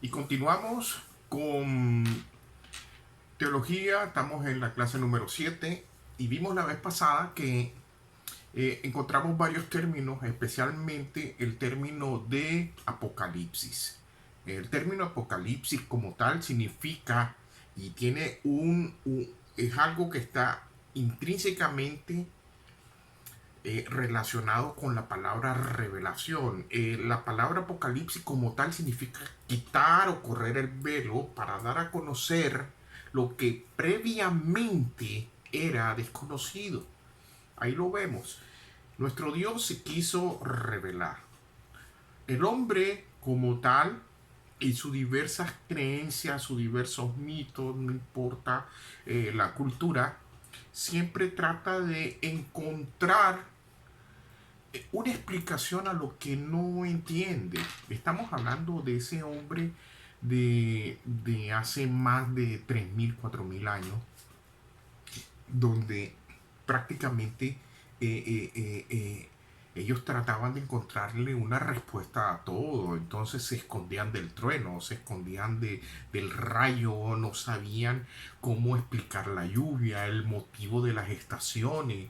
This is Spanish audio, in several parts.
Y continuamos con teología. Estamos en la clase número 7 y vimos la vez pasada que encontramos varios términos, especialmente el término de apocalipsis. El término apocalipsis como tal significa y tiene es algo que está intrínsecamente relacionado con la palabra revelación. La palabra apocalipsis como tal significa quitar o correr el velo para dar a conocer lo que previamente era desconocido. Ahí lo vemos. Nuestro Dios se quiso revelar. El hombre como tal y sus diversas creencias, sus diversos mitos, no importa la cultura, siempre trata de encontrar una explicación a lo que no entiende. Estamos hablando de ese hombre de hace más de 3.000 4.000 años, donde prácticamente ellos trataban de encontrarle una respuesta a todo. Entonces se escondían del trueno, se escondían del rayo, no sabían cómo explicar la lluvia, el motivo de las estaciones,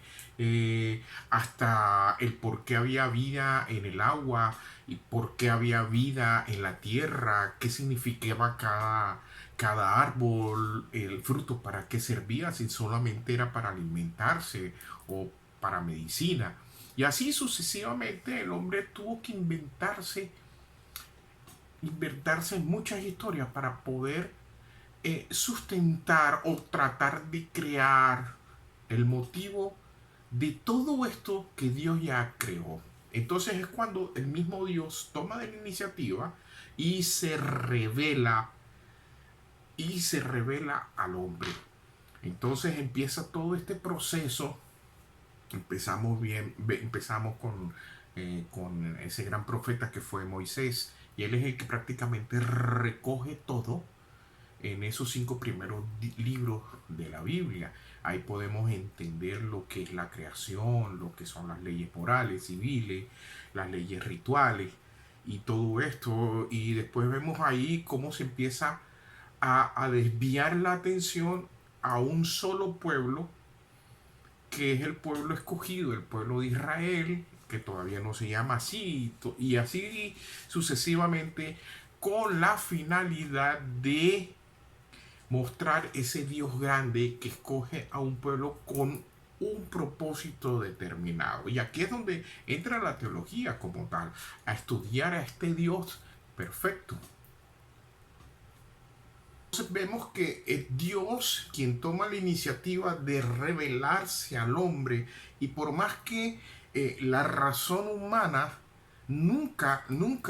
hasta el por qué había vida en el agua y por qué había vida en la tierra, qué significaba cada árbol, el fruto, para qué servía, si solamente era para alimentarse o para medicina. Y así sucesivamente el hombre tuvo que inventarse muchas historias para poder sustentar o tratar de crear el motivo de todo esto que Dios ya creó. Entonces es cuando el mismo Dios toma de la iniciativa y se revela al hombre. Entonces empieza todo este proceso. Empezamos con ese gran profeta que fue Moisés, y él es el que prácticamente recoge todo en esos 5 primeros libros de la Biblia. Ahí podemos entender lo que es la creación, lo que son las leyes morales, civiles, las leyes rituales y todo esto. Y después vemos ahí cómo se empieza a desviar la atención a un solo pueblo, que es el pueblo escogido, el pueblo de Israel, que todavía no se llama así, y así sucesivamente, con la finalidad de mostrar ese Dios grande que escoge a un pueblo con un propósito determinado. Y aquí es donde entra la teología como tal, a estudiar a este Dios perfecto. Entonces vemos que es Dios quien toma la iniciativa de revelarse al hombre, y por más que la razón humana nunca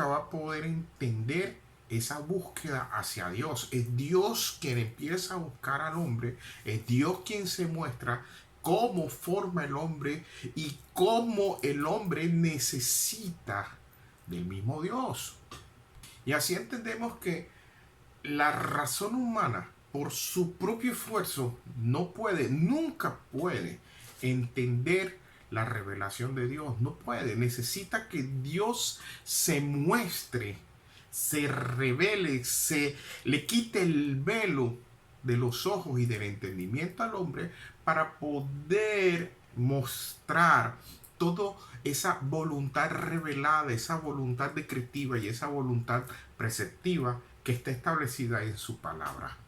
va a poder entender esa búsqueda hacia Dios. Es Dios quien empieza a buscar al hombre, es Dios quien se muestra cómo forma el hombre y cómo el hombre necesita del mismo Dios. Y así entendemos que la razón humana, por su propio esfuerzo, no puede, nunca puede entender la revelación de Dios. No puede. Necesita que Dios se muestre, se revele, se le quite el velo de los ojos y del entendimiento al hombre para poder mostrar toda esa voluntad revelada, esa voluntad decretiva y esa voluntad preceptiva que está establecida en su palabra.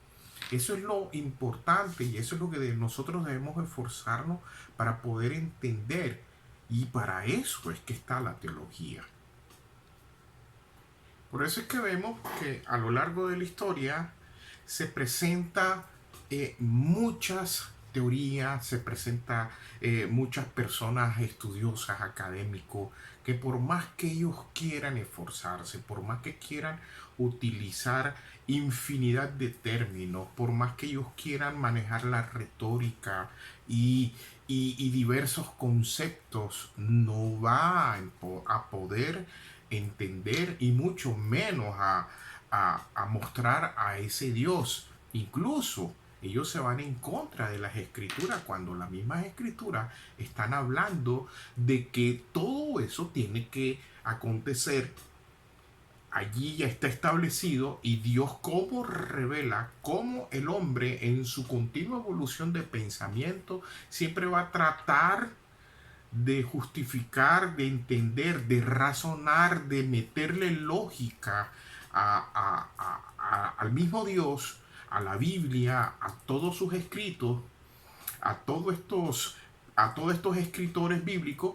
Eso es lo importante y eso es lo que nosotros debemos esforzarnos para poder entender, y para eso es que está la teología. Por eso es que vemos que a lo largo de la historia se presenta muchas teorías, se presenta muchas personas estudiosas, académicos, que por más que ellos quieran esforzarse, por más que quieran utilizar infinidad de términos, por más que ellos quieran manejar la retórica y diversos conceptos, no va a poder entender y mucho menos a mostrar a ese Dios. Incluso ellos se van en contra de las escrituras cuando las mismas escrituras están hablando de que todo eso tiene que acontecer allí ya está establecido, y Dios cómo revela cómo el hombre en su continua evolución de pensamiento siempre va a tratar de justificar, de entender, de razonar, de meterle lógica al mismo Dios, a la Biblia, a todos sus escritos, a todos estos, a todos estos escritores bíblicos,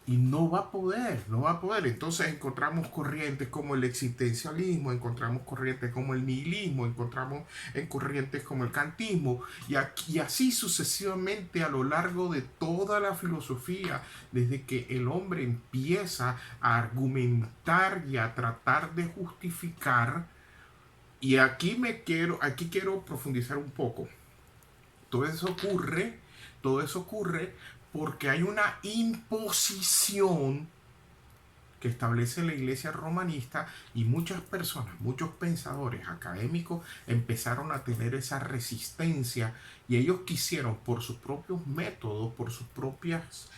y no va a poder, no va a poder. Entonces encontramos corrientes como el existencialismo, encontramos corrientes como el nihilismo, encontramos en corrientes como el kantismo, y así sucesivamente a lo largo de toda la filosofía, desde que el hombre empieza a argumentar y a tratar de justificar. Y aquí quiero profundizar un poco. Todo eso ocurre, todo eso ocurre porque hay una imposición que establece la iglesia romanista, y muchas personas, muchos pensadores académicos empezaron a tener esa resistencia, y ellos quisieron por sus propios métodos, por sus propias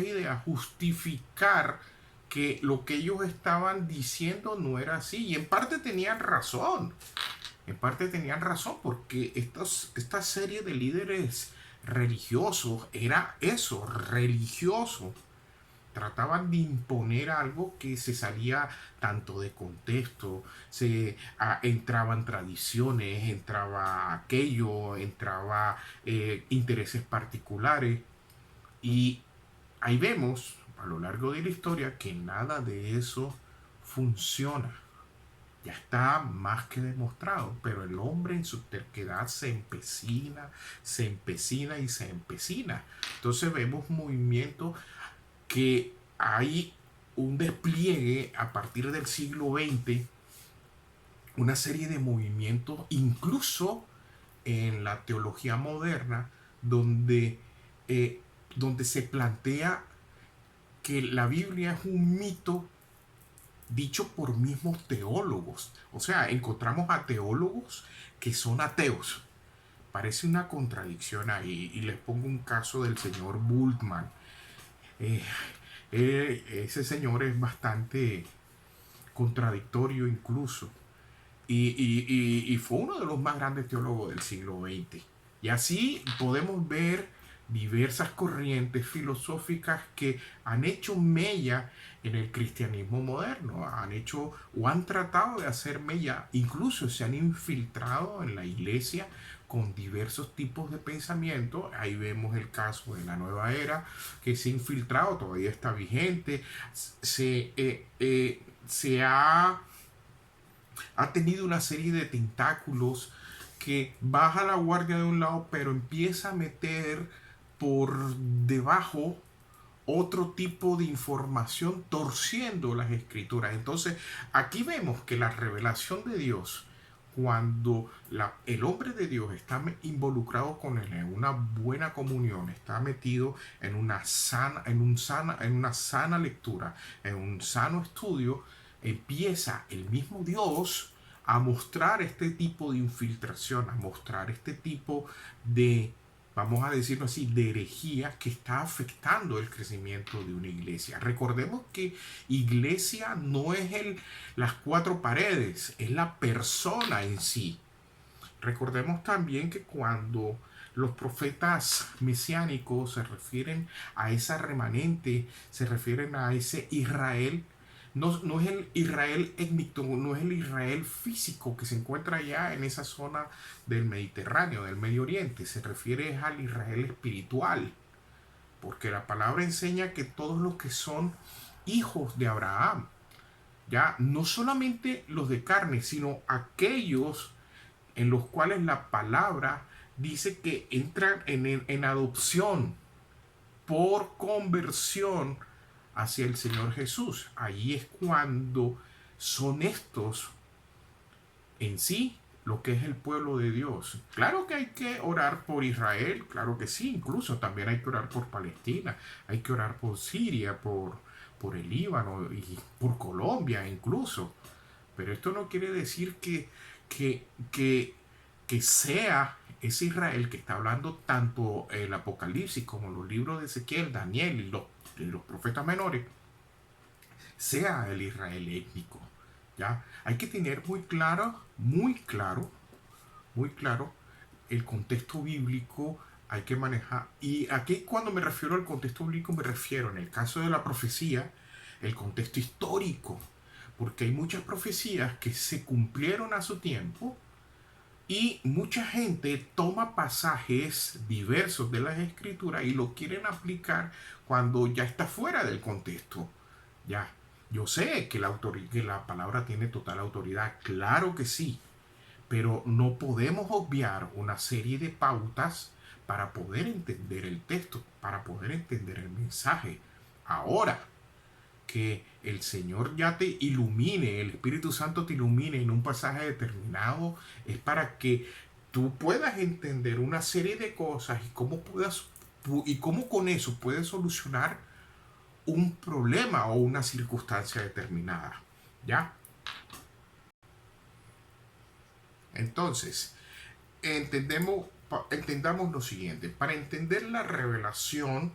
ideas, justificar que lo que ellos estaban diciendo no era así, y en parte tenían razón. En parte tenían razón, porque esta serie de líderes religiosos era eso, religioso. Trataban de imponer algo que se salía tanto de contexto, entraban tradiciones, entraba aquello, entraba intereses particulares, y ahí vemos a lo largo de la historia que nada de eso funciona. Ya está más que demostrado, pero el hombre en su terquedad se empecina, se empecina y se empecina. Entonces vemos movimientos que hay un despliegue a partir del siglo XX, una serie de movimientos, incluso en la teología moderna, donde, donde se plantea que la Biblia es un mito dicho por mismos teólogos. O sea, encontramos a teólogos que son ateos. Parece una contradicción ahí. Y les pongo un caso del señor Bultmann. Eh, Ese señor es bastante contradictorio incluso. Y fue uno de los más grandes teólogos del siglo XX. Y así podemos ver diversas corrientes filosóficas que han hecho mella en el cristianismo moderno, han hecho o han tratado de hacer mella, incluso se han infiltrado en la iglesia con diversos tipos de pensamiento. Ahí vemos el caso de la nueva era, que se ha infiltrado, todavía está vigente, se ha tenido una serie de tentáculos que baja la guardia de un lado, pero empieza a meter por debajo otro tipo de información, torciendo las escrituras. Entonces aquí vemos que la revelación de Dios, cuando el hombre de Dios está involucrado con él en una buena comunión, está metido en una sana lectura, en un sano estudio, empieza el mismo Dios a mostrar este tipo de infiltración, a mostrar este tipo de, vamos a decirlo así, de herejía que está afectando el crecimiento de una iglesia. Recordemos que iglesia no es las cuatro paredes, es la persona en sí. Recordemos también que cuando los profetas mesiánicos se refieren a esa remanente, se refieren a ese Israel, no es el Israel étnico, no es el Israel físico que se encuentra allá en esa zona del Mediterráneo, del Medio Oriente, se refiere al Israel espiritual, porque la palabra enseña que todos los que son hijos de Abraham, ya no solamente los de carne, sino aquellos en los cuales la palabra dice que entran en adopción por conversión hacia el Señor Jesús. Allí es cuando son estos en sí lo que es el pueblo de Dios. Claro que hay que orar por Israel, claro que sí, incluso también hay que orar por Palestina, hay que orar por Siria, por el Líbano y por Colombia incluso. Pero esto no quiere decir que, que sea ese Israel que está hablando tanto el Apocalipsis como los libros de Ezequiel, Daniel y los profetas menores, sea el Israel étnico. ¿ya? Hay que tener muy claro el contexto bíblico. Hay que manejar. Y aquí cuando me refiero al contexto bíblico me refiero en el caso de la profecía, el contexto histórico. Porque hay muchas profecías que se cumplieron a su tiempo y mucha gente toma pasajes diversos de las escrituras y lo quieren aplicar cuando ya está fuera del contexto. Ya, yo sé que que la palabra tiene total autoridad, claro que sí, pero no podemos obviar una serie de pautas para poder entender el texto, para poder entender el mensaje. Ahora, que el Señor ya te ilumine, el Espíritu Santo te ilumine en un pasaje determinado, es para que tú puedas entender una serie de cosas y cómo con eso puedes solucionar un problema o una circunstancia determinada. ¿Ya? Entonces, entendamos lo siguiente. Para entender la revelación,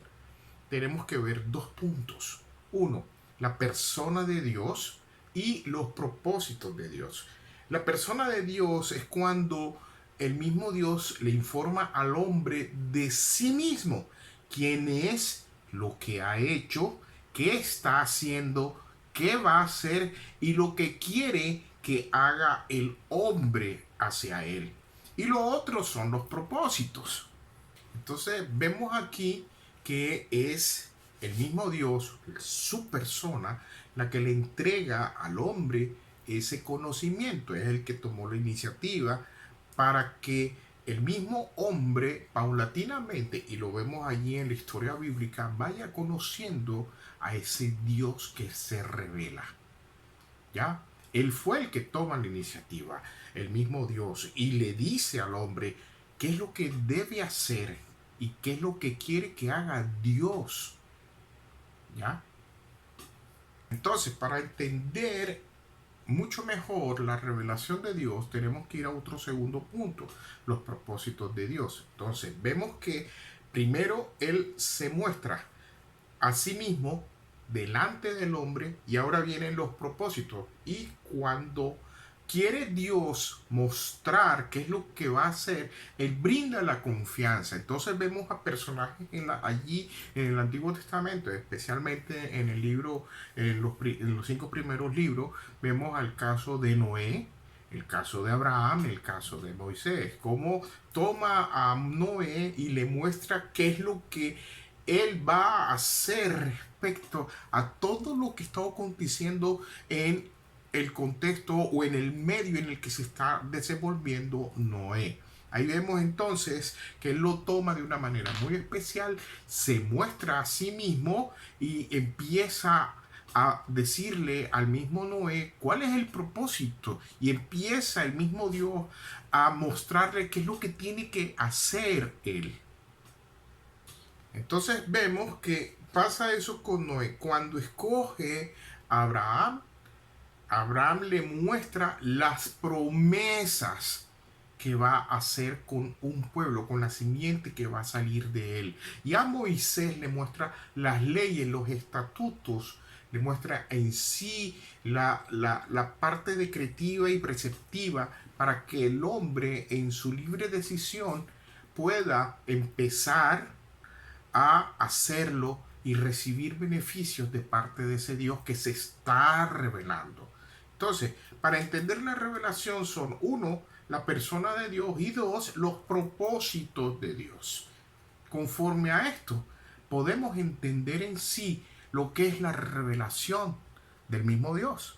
tenemos que ver dos puntos. Uno, la persona de Dios y los propósitos de Dios. La persona de Dios es cuando el mismo Dios le informa al hombre de sí mismo, quién es, lo que ha hecho, qué está haciendo, qué va a hacer y lo que quiere que haga el hombre hacia él. Y lo otro son los propósitos. Entonces vemos aquí que es el mismo Dios, su persona, la que le entrega al hombre ese conocimiento. Es el que tomó la iniciativa para que el mismo hombre paulatinamente, y lo vemos allí en la historia bíblica, vaya conociendo a ese Dios que se revela. ¿Ya? Él fue el que toma la iniciativa, el mismo Dios, y le dice al hombre qué es lo que debe hacer y qué es lo que quiere que haga Dios. ¿Ya? Entonces, para entender mucho mejor la revelación de Dios, tenemos que ir a otro segundo punto, los propósitos de Dios. Entonces, vemos que primero Él se muestra a sí mismo delante del hombre y ahora vienen los propósitos. Y cuando quiere Dios mostrar qué es lo que va a hacer, Él brinda la confianza. Entonces vemos a personajes allí en el Antiguo Testamento, especialmente en el libro, en los 5 primeros libros, vemos al caso de Noé, el caso de Abraham, el caso de Moisés, cómo toma a Noé y le muestra qué es lo que él va a hacer respecto a todo lo que está aconteciendo en el contexto o en el medio en el que se está desenvolviendo Noé. Ahí vemos entonces que él lo toma de una manera muy especial, se muestra a sí mismo y empieza a decirle al mismo Noé cuál es el propósito y empieza el mismo Dios a mostrarle qué es lo que tiene que hacer él. Entonces vemos que pasa eso con Noé. Cuando escoge a Abraham, Abraham le muestra las promesas que va a hacer con un pueblo, con la simiente que va a salir de él. Y a Moisés le muestra las leyes, los estatutos, le muestra en sí la parte decretiva y preceptiva para que el hombre en su libre decisión pueda empezar a hacerlo y recibir beneficios de parte de ese Dios que se está revelando. Entonces, para entender la revelación son uno, la persona de Dios y dos, los propósitos de Dios. Conforme a esto, podemos entender en sí lo que es la revelación del mismo Dios.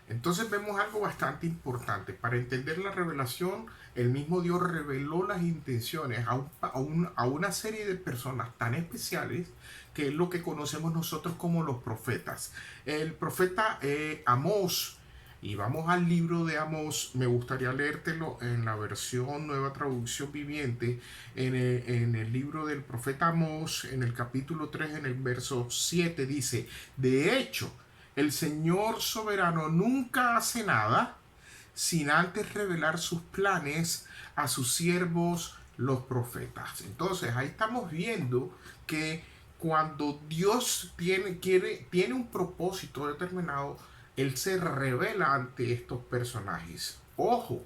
Entonces vemos algo bastante importante. Para entender la revelación, el mismo Dios reveló las intenciones a una serie de personas tan especiales que es lo que conocemos nosotros como los profetas. El profeta Amós, y vamos al libro de Amós, me gustaría leértelo en la versión Nueva Traducción Viviente, en el libro del profeta Amós, en el capítulo 3, en el verso 7, dice, de hecho, el Señor soberano nunca hace nada sin antes revelar sus planes a sus siervos los profetas. Entonces ahí estamos viendo que cuando Dios tiene un propósito determinado, Él se revela ante estos personajes. Ojo,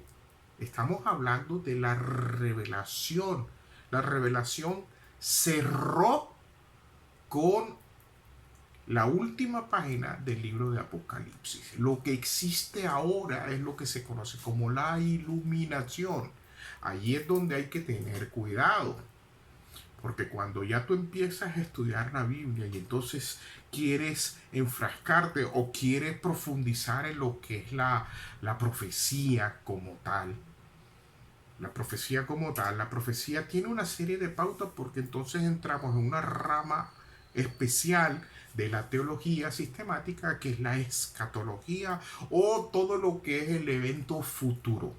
estamos hablando de la revelación. La revelación cerró con la última página del libro de Apocalipsis. Lo que existe ahora es lo que se conoce como la iluminación. Allí es donde hay que tener cuidado. Porque cuando ya tú empiezas a estudiar la Biblia y entonces quieres enfrascarte o quieres profundizar en lo que es la profecía como tal, la profecía tiene una serie de pautas porque entonces entramos en una rama especial de la teología sistemática que es la escatología o todo lo que es el evento futuro.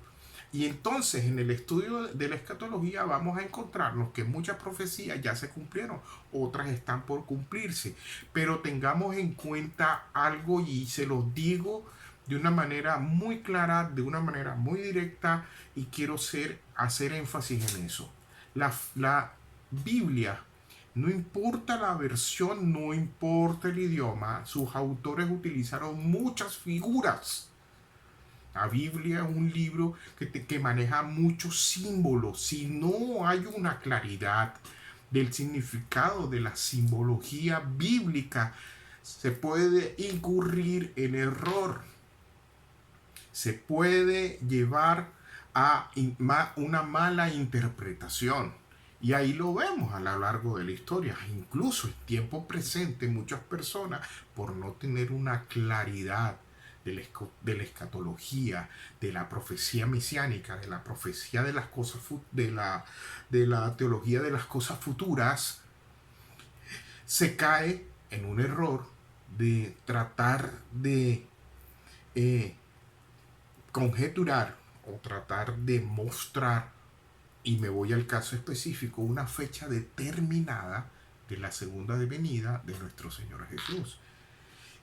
Y entonces en el estudio de la escatología vamos a encontrarnos que muchas profecías ya se cumplieron, otras están por cumplirse, pero tengamos en cuenta algo y se los digo de una manera muy clara, de una manera muy directa y quiero hacer énfasis en eso. La Biblia, no importa la versión, no importa el idioma, sus autores utilizaron muchas figuras. La Biblia es un libro que maneja muchos símbolos. Si no hay una claridad del significado de la simbología bíblica, se puede incurrir en error. Se puede llevar a una mala interpretación. Y ahí lo vemos a lo largo de la historia. Incluso en tiempo presente, muchas personas, por no tener una claridad de la escatología, de la profecía mesiánica, de la profecía de las cosas, de la teología de las cosas futuras, se cae en un error de tratar de conjeturar o tratar de mostrar, y me voy al caso específico, una fecha determinada de la segunda venida de nuestro Señor Jesús.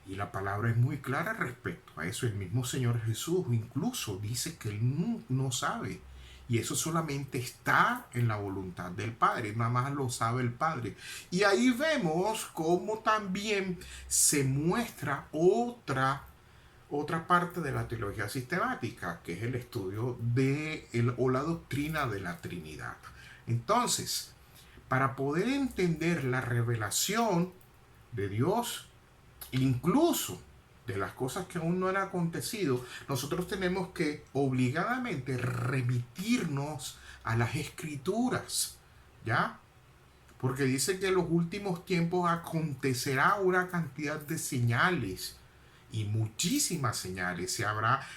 Y la palabra es muy clara respecto a eso. El mismo Señor Jesús incluso dice que Él no sabe. Y eso solamente está en la voluntad del Padre. Nada más lo sabe el Padre. Y ahí vemos cómo también se muestra otra parte de la teología sistemática, que es el estudio o la doctrina de la Trinidad. Entonces, para poder entender la revelación de Dios, incluso de las cosas que aún no han acontecido, nosotros tenemos que obligadamente remitirnos a las escrituras, ¿ya? Porque dice que en los últimos tiempos acontecerá una cantidad de señales y muchísimas señales.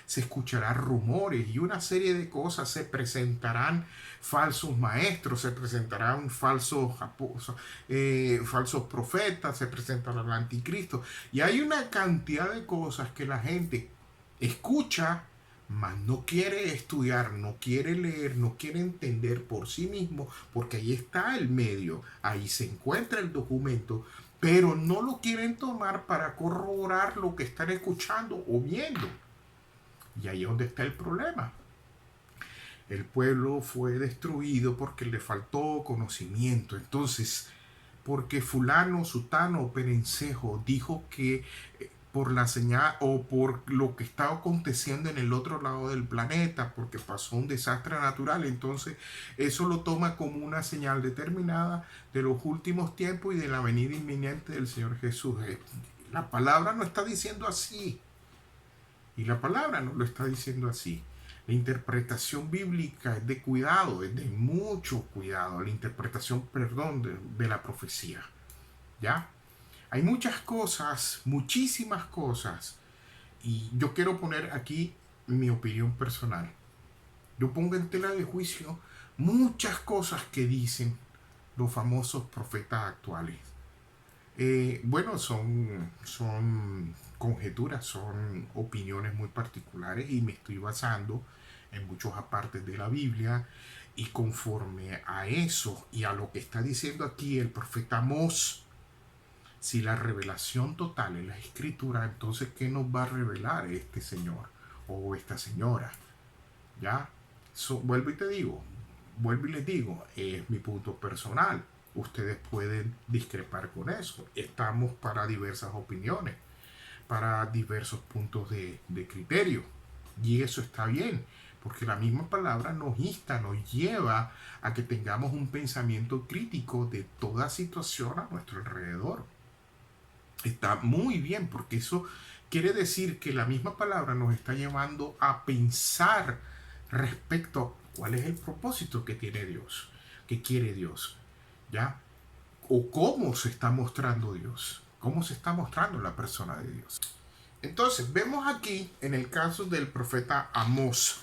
Se escucharán rumores y una serie de cosas. Se presentarán falsos maestros, se presentarán falsos profetas, se presentará el anticristo. Y hay una cantidad de cosas que la gente escucha, mas no quiere estudiar, no quiere leer, no quiere entender por sí mismo, porque ahí está el medio, ahí se encuentra el documento, pero no lo quieren tomar para corroborar lo que están escuchando o viendo. Y ahí es donde está el problema. El pueblo fue destruido porque le faltó conocimiento. Entonces, porque fulano, sutano o perencejo dijo que por la señal o por lo que estaba aconteciendo en el otro lado del planeta, porque pasó un desastre natural, entonces eso lo toma como una señal determinada de los últimos tiempos y de la venida inminente del Señor Jesús. La palabra no está diciendo así. Y la palabra no lo está diciendo así. La interpretación bíblica es de cuidado, es de mucho cuidado. La interpretación, perdón, de la profecía. ¿Ya? Hay muchas cosas, muchísimas cosas. Y yo quiero poner aquí mi opinión personal. Yo pongo en tela de juicio muchas cosas que dicen los famosos profetas actuales. Bueno, son conjeturas, son opiniones muy particulares y me estoy basando en muchos apartes de la Biblia y conforme a eso y a lo que está diciendo aquí el profeta Amós, si la revelación total es la escritura, entonces ¿qué nos va a revelar este señor o esta señora? ¿Ya? Vuelvo y les digo, es mi punto personal. Ustedes pueden discrepar con eso. Estamos para diversas opiniones. para diversos puntos de criterio. Y eso está bien, porque la misma palabra nos insta, nos lleva a que tengamos un pensamiento crítico de toda situación a nuestro alrededor. Está muy bien, porque eso quiere decir que la misma palabra nos está llevando a pensar respecto a cuál es el propósito que tiene Dios, que quiere Dios, ¿ya? O cómo se está mostrando Dios, cómo se está mostrando la persona de Dios. Entonces, vemos aquí en el caso del profeta Amós,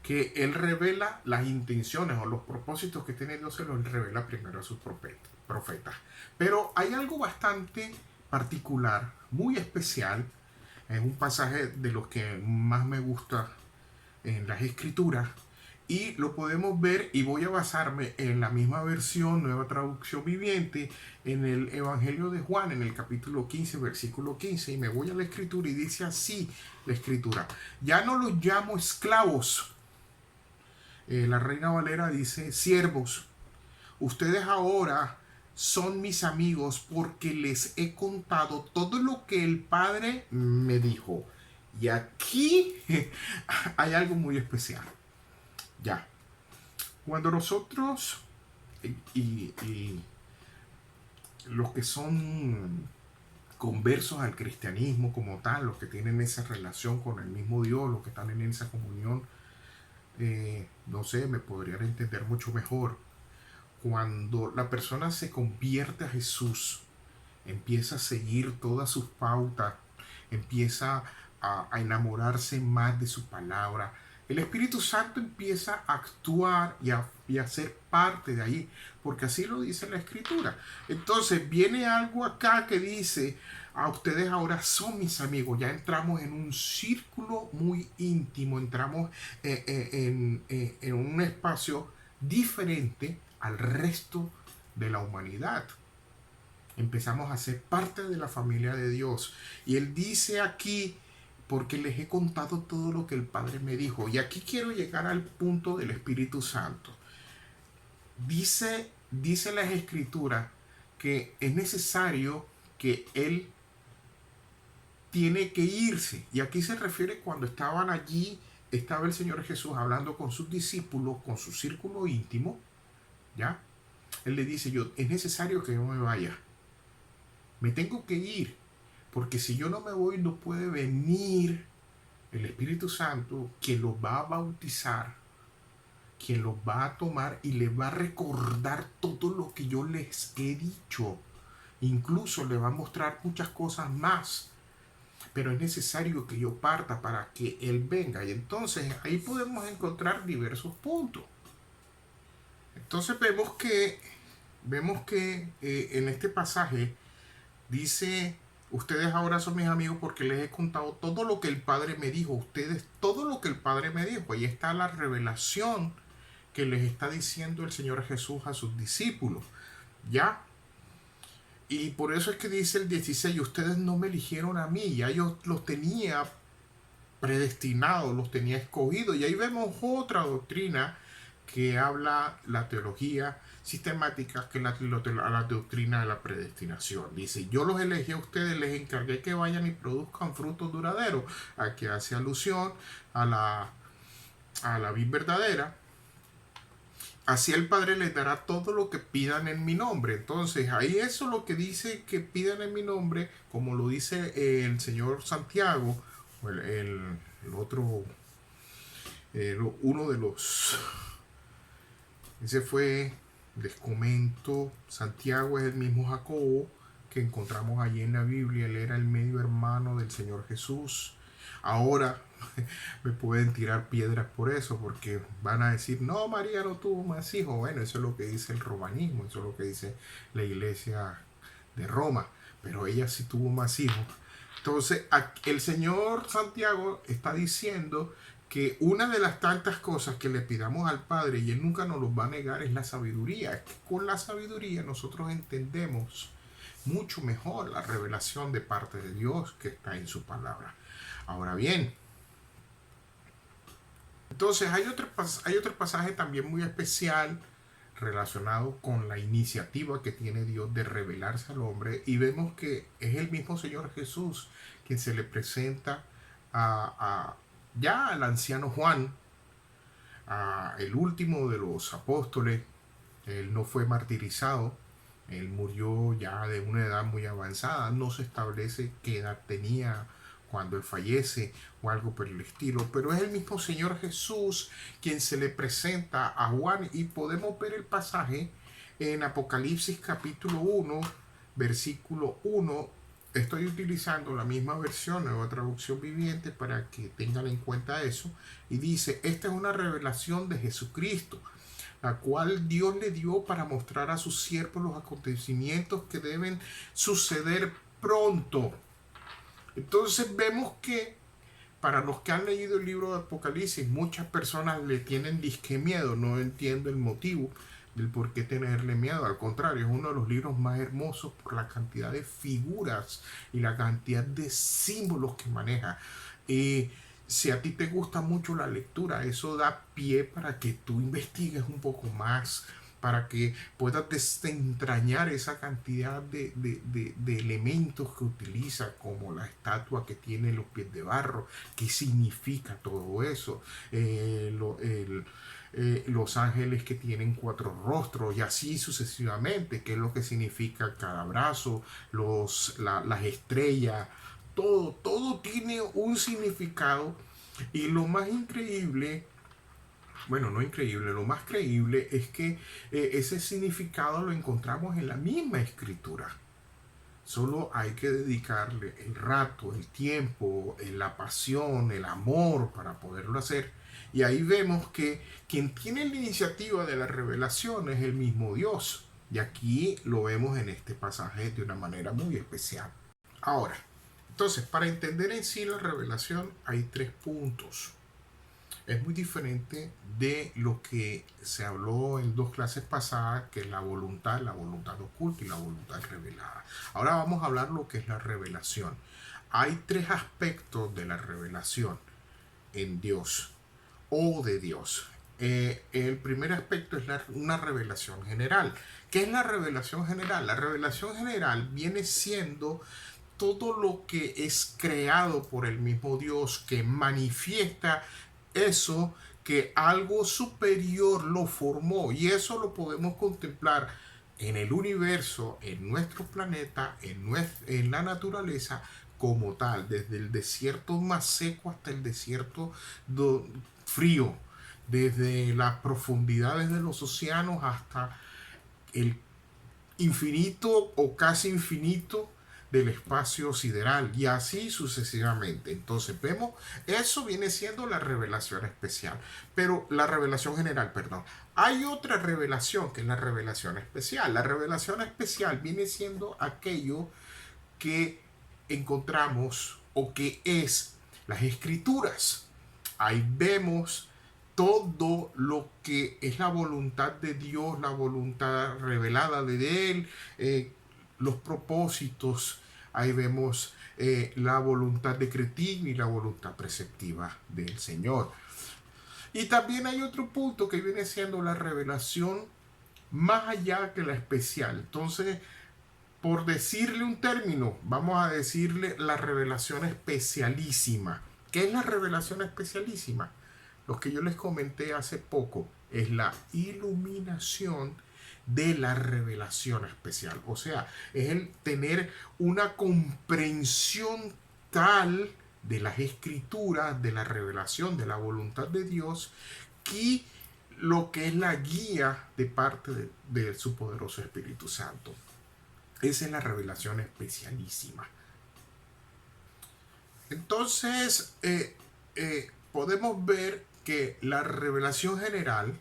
que él revela las intenciones o los propósitos que tiene Dios, se los revela primero a sus profetas. Pero hay algo bastante particular, muy especial, es un pasaje de los que más me gusta en las escrituras, y lo podemos ver, y voy a basarme en la misma versión, nueva traducción viviente, en el Evangelio de Juan, en el capítulo 15, versículo 15, y me voy a la escritura y dice así la escritura: ya no los llamo esclavos. La Reina Valera dice siervos. Ustedes ahora son mis amigos porque les he contado todo lo que el Padre me dijo. Y aquí hay algo muy especial. Ya. Cuando nosotros y los que son conversos al cristianismo como tal, los que tienen esa relación con el mismo Dios, los que están en esa comunión, no sé, me podrían entender mucho mejor. Cuando la persona se convierte a Jesús, empieza a seguir todas sus pautas, empieza a enamorarse más de su palabra, el Espíritu Santo empieza a actuar y a ser parte de ahí, porque así lo dice la Escritura. Entonces viene algo acá que dice: a ustedes ahora son mis amigos. Ya entramos en un círculo muy íntimo, entramos en un espacio diferente al resto de la humanidad. Empezamos a ser parte de la familia de Dios. Y Él dice aquí: porque les he contado todo lo que el Padre me dijo. Y aquí quiero llegar al punto del Espíritu Santo. Dice las Escrituras que es necesario que Él tiene que irse. Y aquí se refiere cuando estaban allí, estaba el Señor Jesús hablando con sus discípulos, con su círculo íntimo, ¿ya? Él le dice: es necesario que yo me vaya. Me tengo que ir, porque si yo no me voy, no puede venir el Espíritu Santo, quien los va a bautizar, quien los va a tomar y les va a recordar todo lo que yo les he dicho. Incluso les va a mostrar muchas cosas más. Pero es necesario que yo parta para que Él venga. Y entonces ahí podemos encontrar diversos puntos. Entonces vemos que en este pasaje dice: ustedes ahora son mis amigos porque les he contado todo lo que el Padre me dijo. Ustedes, todo lo que el Padre me dijo. Ahí está la revelación que les está diciendo el Señor Jesús a sus discípulos. ¿Ya? Y por eso es que dice el 16: ustedes no me eligieron a mí. Ya yo los tenía predestinados, los tenía escogidos. Y ahí vemos otra doctrina que habla la teología sistemática, que es la doctrina de la predestinación. Dice: yo los elegí a ustedes, les encargué que vayan y produzcan frutos duraderos. A que hace alusión a la vid verdadera. Así el Padre les dará todo lo que pidan en mi nombre. Entonces, ahí eso es lo que dice que pidan en mi nombre, como lo dice el señor Santiago, o el otro, uno de los... Ese fue, les comento, Santiago es el mismo Jacobo que encontramos allí en la Biblia. Él era el medio hermano del Señor Jesús. Ahora me pueden tirar piedras por eso, porque van a decir: no, María no tuvo más hijos. Bueno, eso es lo que dice el romanismo, eso es lo que dice la iglesia de Roma, pero ella sí tuvo más hijos. Entonces el señor Santiago está diciendo que una de las tantas cosas que le pidamos al Padre, y Él nunca nos los va a negar, es la sabiduría. Es que con la sabiduría nosotros entendemos mucho mejor la revelación de parte de Dios que está en su palabra. Ahora bien, entonces hay otro pasaje también muy especial relacionado con la iniciativa que tiene Dios de revelarse al hombre, y vemos que es el mismo Señor Jesús quien se le presenta ya al anciano Juan, el último de los apóstoles. Él no fue martirizado, él murió ya de una edad muy avanzada, no se establece qué edad tenía cuando él fallece o algo por el estilo, pero es el mismo Señor Jesús quien se le presenta a Juan, y podemos ver el pasaje en Apocalipsis capítulo 1, versículo 1. Estoy utilizando la misma versión, nueva traducción viviente, para que tengan en cuenta eso, y dice: esta es una revelación de Jesucristo, la cual Dios le dio para mostrar a sus siervos los acontecimientos que deben suceder pronto. Entonces vemos que para los que han leído el libro de Apocalipsis, muchas personas le tienen disque miedo. No entiendo el motivo del por qué tenerle miedo. Al contrario, es uno de los libros más hermosos por la cantidad de figuras y la cantidad de símbolos que maneja. Si a ti te gusta mucho la lectura, eso da pie para que tú investigues un poco más, para que puedas desentrañar esa cantidad de elementos que utiliza, como la estatua que tiene los pies de barro, qué significa todo eso, los ángeles que tienen 4 rostros, y así sucesivamente, qué es lo que significa cada brazo, las estrellas. Todo tiene un significado, y lo más increíble, bueno, no increíble, lo más creíble es que ese significado lo encontramos en la misma escritura. Solo hay que dedicarle el rato, el tiempo, la pasión, el amor para poderlo hacer. Y ahí vemos que quien tiene la iniciativa de la revelación es el mismo Dios. Y aquí lo vemos en este pasaje de una manera muy especial. Ahora, entonces, para entender en sí la revelación hay 3 puntos. Es muy diferente de lo que se habló en 2 clases pasadas, que es la voluntad oculta y la voluntad revelada. Ahora vamos a hablar lo que es la revelación. Hay 3 aspectos de la revelación en Dios o de Dios. El primer aspecto es una revelación general. ¿Qué es la revelación general? La revelación general viene siendo todo lo que es creado por el mismo Dios, que manifiesta eso, que algo superior lo formó, y eso lo podemos contemplar en el universo, en nuestro planeta, en la naturaleza como tal, desde el desierto más seco hasta el desierto frío, desde las profundidades de los océanos hasta el infinito o casi infinito del espacio sideral, y así sucesivamente. Entonces vemos, eso viene siendo la revelación especial, pero la revelación general, perdón. Hay otra revelación que es la revelación especial. La revelación especial viene siendo aquello que encontramos o que es las escrituras. Ahí vemos todo lo que es la voluntad de Dios, la voluntad revelada de Él, los propósitos. Ahí vemos la voluntad decretiva y la voluntad preceptiva del Señor. Y también hay otro punto que viene siendo la revelación más allá que la especial. Entonces, por decirle un término, vamos a decirle la revelación especialísima. ¿Qué es la revelación especialísima? Lo que yo les comenté hace poco es la iluminación de la revelación especial. O sea, es el tener una comprensión tal de las escrituras, de la revelación, de la voluntad de Dios, que lo que es la guía de parte de su poderoso Espíritu Santo. Esa es la revelación especialísima. Entonces, podemos ver que la revelación general,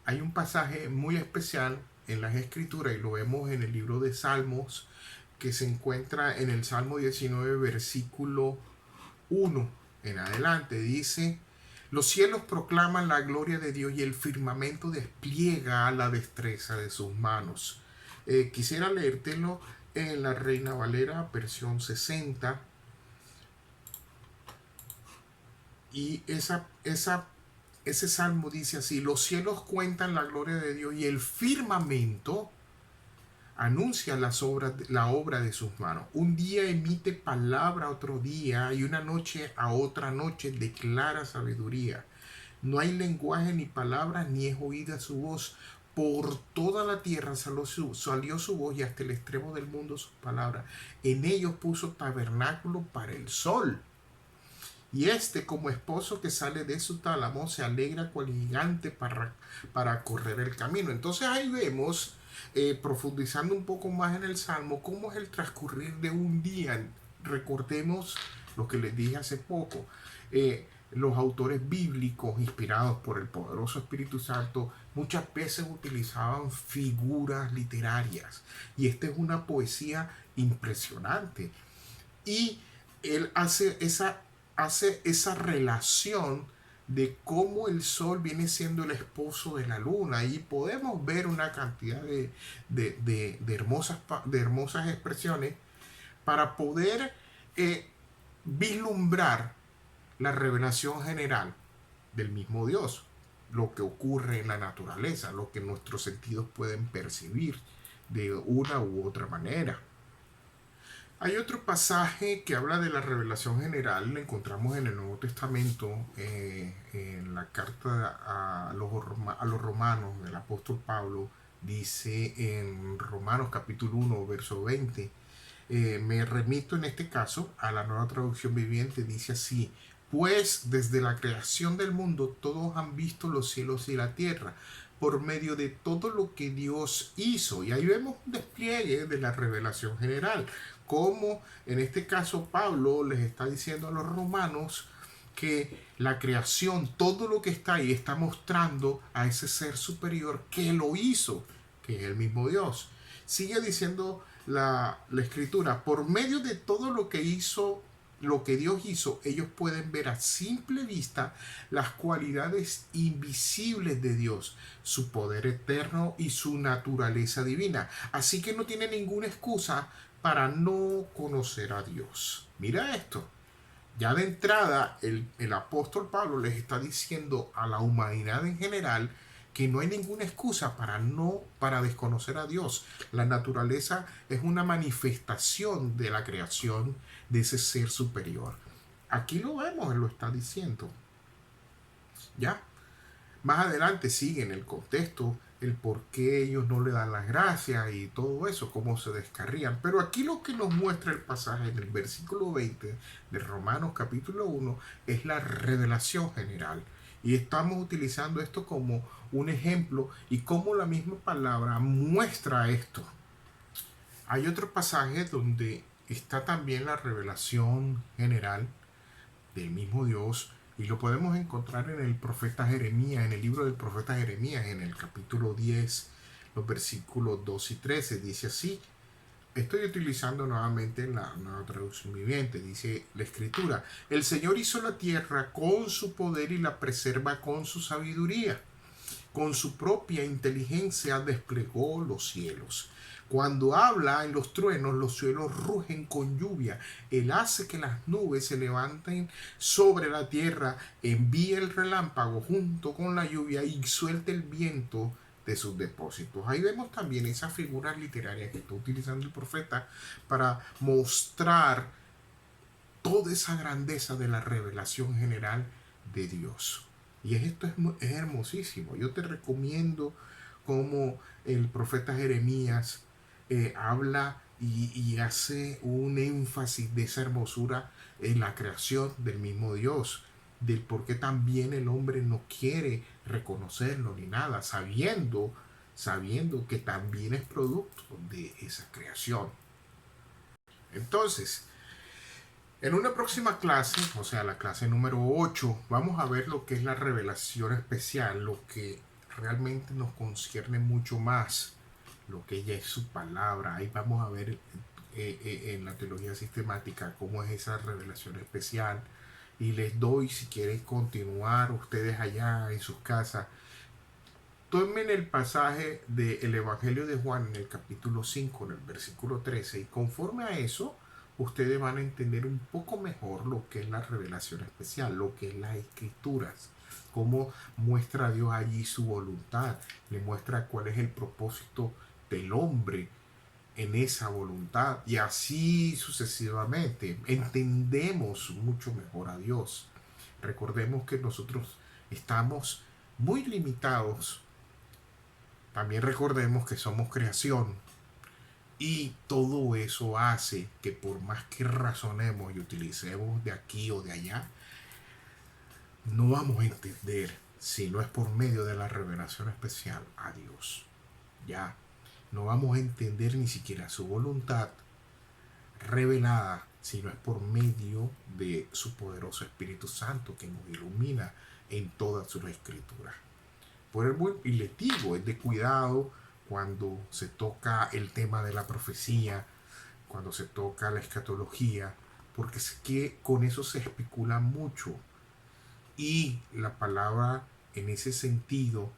hay un pasaje muy especial en las escrituras, y lo vemos en el libro de Salmos, que se encuentra en el Salmo 19, versículo 1 en adelante. Dice: los cielos proclaman la gloria de Dios, y el firmamento despliega la destreza de sus manos. Quisiera leértelo en la Reina Valera, versión 60. Y ese salmo dice así: los cielos cuentan la gloria de Dios y el firmamento anuncia la obra de sus manos. Un día emite palabra a otro día y una noche a otra noche declara sabiduría. No hay lenguaje ni palabras ni es oída su voz. Por toda la tierra salió su voz y hasta el extremo del mundo sus palabras. En ellos puso tabernáculo para el sol. Y este, como esposo que sale de su tálamo, se alegra cual gigante para correr el camino. Entonces ahí vemos, profundizando un poco más en el Salmo, cómo es el transcurrir de un día. Recordemos lo que les dije hace poco. Los autores bíblicos, inspirados por el poderoso Espíritu Santo, muchas veces utilizaban figuras literarias. Y esta es una poesía impresionante. Y él hace esa relación de cómo el sol viene siendo el esposo de la luna, y podemos ver una cantidad de hermosas expresiones para poder vislumbrar la revelación general del mismo Dios, lo que ocurre en la naturaleza, lo que nuestros sentidos pueden percibir de una u otra manera. Hay otro pasaje que habla de la revelación general, lo encontramos en el Nuevo Testamento, en la carta a los romanos del apóstol Pablo. Dice en Romanos capítulo 1, verso 20, me remito en este caso a la Nueva Traducción Viviente, dice así: pues desde la creación del mundo todos han visto los cielos y la tierra, por medio de todo lo que Dios hizo. Y ahí vemos un despliegue de la revelación general, como en este caso Pablo les está diciendo a los romanos que la creación, todo lo que está ahí, está mostrando a ese ser superior que lo hizo, que es el mismo Dios. Sigue diciendo la escritura: por medio de todo lo que hizo, lo que Dios hizo, ellos pueden ver a simple vista las cualidades invisibles de Dios, su poder eterno y su naturaleza divina. Así que no tiene ninguna excusa para no conocer a Dios. Mira esto. Ya de entrada, el apóstol Pablo les está diciendo a la humanidad en general que no hay ninguna excusa para desconocer a Dios. La naturaleza es una manifestación de la creación de ese ser superior. Aquí lo vemos, él lo está diciendo. ¿Ya? Más adelante sigue en el contexto el por qué ellos no le dan las gracias y todo eso, cómo se descarrían. Pero aquí lo que nos muestra el pasaje en el versículo 20 de Romanos capítulo 1 es la revelación general. Y estamos utilizando esto como un ejemplo y cómo la misma palabra muestra esto. Hay otro pasaje donde está también la revelación general del mismo Dios, y lo podemos encontrar en el profeta Jeremías, en el libro del profeta Jeremías, en el capítulo 10, los versículos 2 y 13. Dice así, estoy utilizando nuevamente la Nueva Traducción Viviente, dice la escritura: el Señor hizo la tierra con su poder y la preserva con su sabiduría. Con su propia inteligencia desplegó los cielos. Cuando habla en los truenos, los cielos rugen con lluvia. Él hace que las nubes se levanten sobre la tierra, envía el relámpago junto con la lluvia y suelta el viento de sus depósitos. Ahí vemos también esas figuras literarias que está utilizando el profeta para mostrar toda esa grandeza de la revelación general de Dios. Y esto es hermosísimo. Yo te recomiendo cómo el profeta Jeremías habla y hace un énfasis de esa hermosura en la creación del mismo Dios, del por qué también el hombre no quiere reconocerlo ni nada, sabiendo que también es producto de esa creación. Entonces, en una próxima clase, o sea, la clase número 8, vamos a ver lo que es la revelación especial, lo que realmente nos concierne mucho más, lo que ella es su palabra. Ahí vamos a ver en la teología sistemática cómo es esa revelación especial. Y les doy, si quieren continuar ustedes allá en sus casas, tomen el pasaje del Evangelio de Juan en el capítulo 5, en el versículo 13, y conforme a eso, ustedes van a entender un poco mejor lo que es la revelación especial, lo que es las escrituras. cómo muestra Dios allí su voluntad, le muestra cuál es el propósito del hombre en esa voluntad y así sucesivamente. Entendemos mucho mejor a Dios. Recordemos que nosotros estamos muy limitados. También recordemos que somos creación y todo eso hace que por más que razonemos y utilicemos de aquí o de allá, no vamos a entender si no es por medio de la revelación especial a Dios. Ya no vamos a entender ni siquiera su voluntad revelada, sino es por medio de su poderoso Espíritu Santo que nos ilumina en todas sus escrituras. Por el buen, y les digo, es de cuidado cuando se toca el tema de la profecía, cuando se toca la escatología, porque es que con eso se especula mucho. Y la palabra en ese sentido,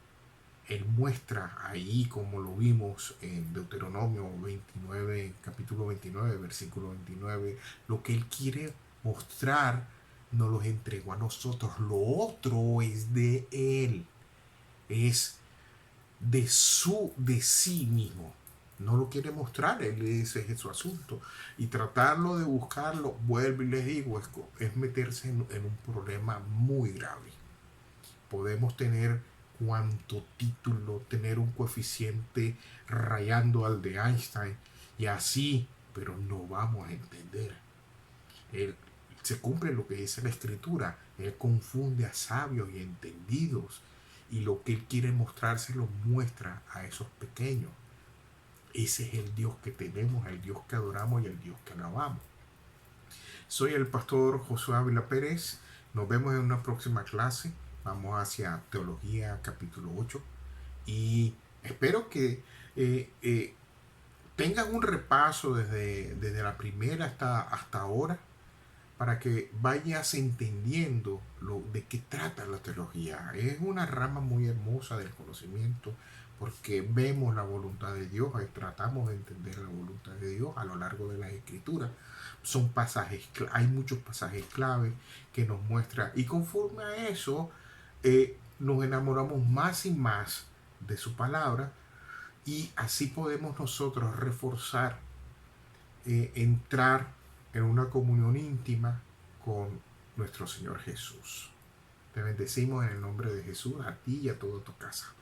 él muestra ahí, como lo vimos en Deuteronomio 29, capítulo 29, versículo 29, lo que él quiere mostrar nos lo entregó a nosotros. Lo otro es de él, es de sí mismo. No lo quiere mostrar, ese es su asunto. Y tratarlo de buscarlo, vuelvo y les digo, es meterse en un problema muy grave. Podemos tener cuanto título, tener un coeficiente rayando al de Einstein y así, pero no vamos a entender. Él, se cumple lo que dice la escritura, él confunde a sabios y entendidos y lo que él quiere mostrar se lo muestra a esos pequeños. Ese es el Dios que tenemos, el Dios que adoramos y el Dios que alabamos. Soy el pastor Josué Ávila Pérez. Nos vemos en una próxima clase. Vamos hacia Teología capítulo 8. Y espero que tengan un repaso desde la primera hasta ahora para que vayas entendiendo de qué trata la teología. Es una rama muy hermosa del conocimiento porque vemos la voluntad de Dios y tratamos de entender la voluntad de Dios a lo largo de las escrituras. Son pasajes, hay muchos pasajes clave que nos muestran y conforme a eso nos enamoramos más y más de su palabra y así podemos nosotros reforzar, entrar en una comunión íntima con nuestro Señor Jesús. Te bendecimos en el nombre de Jesús, a ti y a toda tu casa.